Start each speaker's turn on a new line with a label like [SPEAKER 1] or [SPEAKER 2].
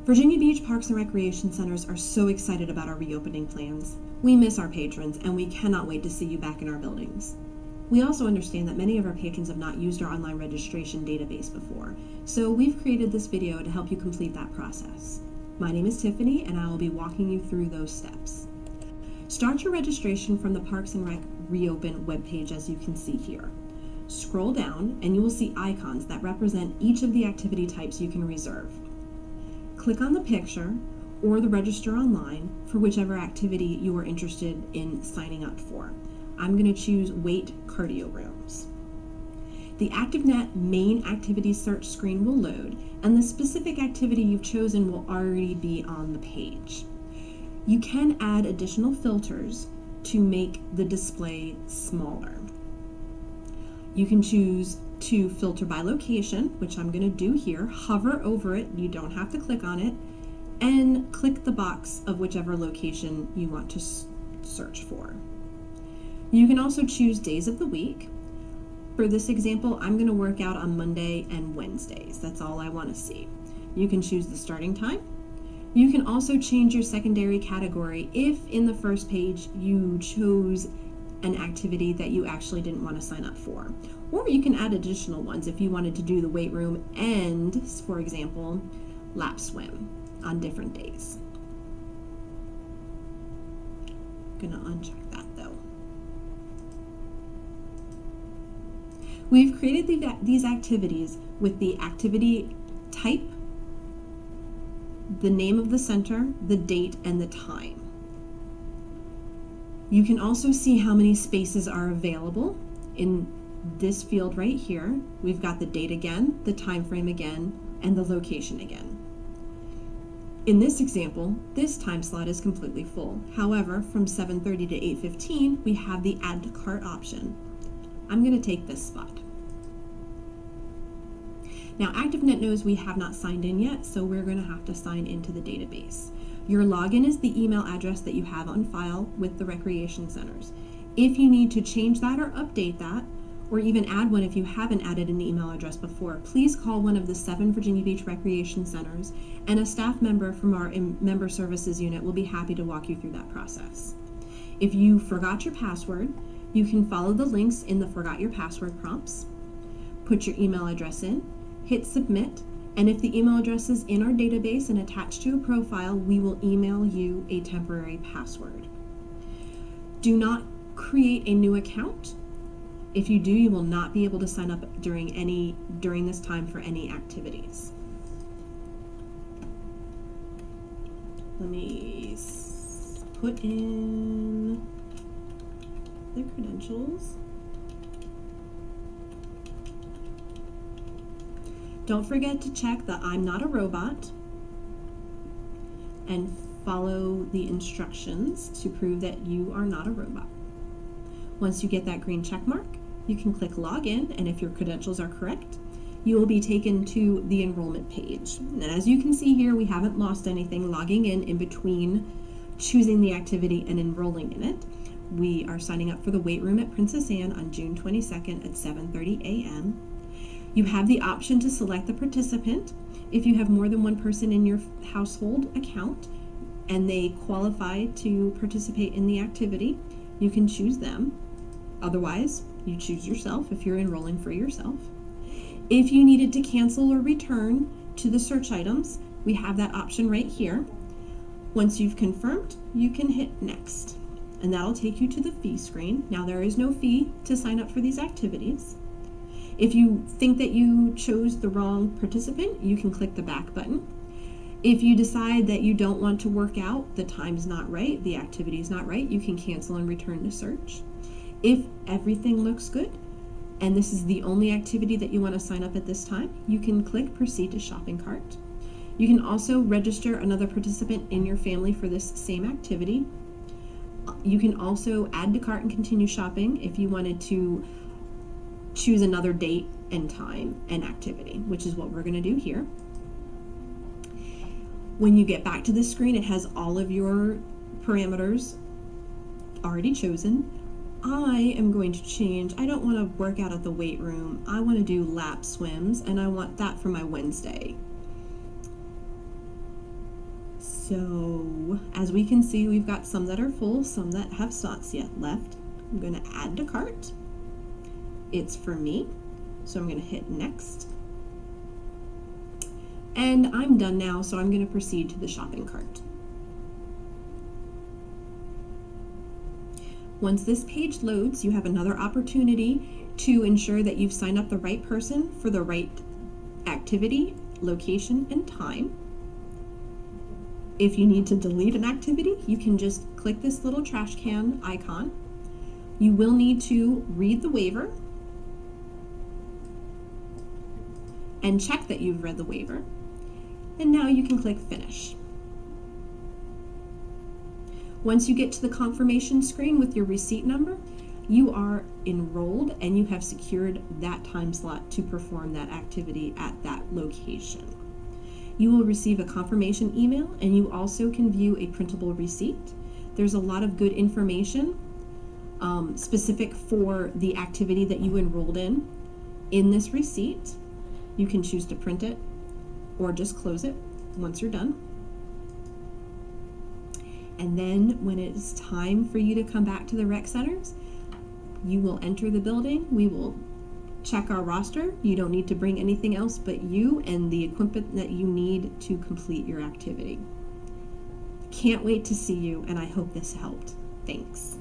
[SPEAKER 1] Virginia Beach Parks and Recreation Centers are so excited about our reopening plans. We miss our patrons, and we cannot wait to see you back in our buildings. We also understand that many of our patrons have not used our online registration database before, so we've created this video to help you complete that process. My name is Tiffany, and I will be walking you through those steps. Start your registration from the Parks and Rec Reopen webpage, as you can see here. Scroll down, and you will see icons that represent each of the activity types you can reserve. Click on the picture or the register online for whichever activity you are interested in signing up for. I'm going to choose weight cardio rooms. The ActiveNet main activity search screen will load, and the specific activity you've chosen will already be on the page. You can add additional filters to make the display smaller. You can choose to filter by location, which I'm going to do here. Hover over it, you don't have to click on it, and click the box of whichever location you want to search for. You can also choose days of the week. For this example, I'm going to work out on Monday and Wednesdays. That's all I want to see. You can choose the starting time. You can also change your secondary category if in the first page you chose an activity that you actually didn't want to sign up for. Or you can add additional ones if you wanted to do the weight room and, for example, lap swim on different days. I'm gonna uncheck that though. We've created these activities with the activity type, the name of the center, the date, and the time. You can also see how many spaces are available in this field right here. We've got the date again, the time frame again, and the location again. In this example, this time slot is completely full. However, from 7:30 to 8:15, we have the add to cart option. I'm going to take this spot. Now, ActiveNet knows we have not signed in yet, so we're going to have to sign into the database. Your login is the email address that you have on file with the recreation centers. If you need to change that or update that, or even add one if you haven't added an email address before, please call one of the 7 Virginia Beach Recreation Centers, and a staff member from our Member Services unit will be happy to walk you through that process. If you forgot your password, you can follow the links in the Forgot Your Password prompts, put your email address in, hit submit, and if the email address is in our database and attached to a profile, we will email you a temporary password. Do not create a new account. If you do, you will not be able to sign up during this time for any activities. Let me put in the credentials. Don't forget to check the I'm not a robot and follow the instructions to prove that you are not a robot. Once you get that green check mark, you can click login, and if your credentials are correct, you will be taken to the enrollment page. And as you can see here, we haven't lost anything logging in between choosing the activity and enrolling in it. We are signing up for the weight room at Princess Anne on June 22nd at 7:30 a.m. You have the option to select the participant. If you have more than one person in your household account and they qualify to participate in the activity, you can choose them. Otherwise, you choose yourself if you're enrolling for yourself. If you needed to cancel or return to the search items, we have that option right here. Once you've confirmed, you can hit next, and that'll take you to the fee screen. Now, there is no fee to sign up for these activities. If you think that you chose the wrong participant, you can click the back button. If you decide that you don't want to work out, the time's not right, the activity's not right, you can cancel and return to search. If everything looks good, and this is the only activity that you want to sign up at this time, you can click Proceed to Shopping Cart. You can also register another participant in your family for this same activity. You can also add to cart and continue shopping if you wanted to choose another date and time and activity, which is what we're going to do here. When you get back to this screen, it has all of your parameters already chosen. I am going to change. I don't want to work out at the weight room. I want to do lap swims, and I want that for my Wednesday. So as we can see, we've got some that are full, some that have slots yet left. I'm going to add to cart. It's for me, so I'm going to hit next. And I'm done now, so I'm going to proceed to the shopping cart. Once this page loads, you have another opportunity to ensure that you've signed up the right person for the right activity, location, and time. If you need to delete an activity, you can just click this little trash can icon. You will need to read the waiver and check that you've read the waiver. And now you can click Finish. Once you get to the confirmation screen with your receipt number, you are enrolled and you have secured that time slot to perform that activity at that location. You will receive a confirmation email, and you also can view a printable receipt. There's a lot of good information specific for the activity that you enrolled in this receipt. You can choose to print it or just close it once you're done. And then when it's time for you to come back to the rec centers, you will enter the building. We will check our roster. You don't need to bring anything else but you and the equipment that you need to complete your activity. Can't wait to see you, and I hope this helped. Thanks.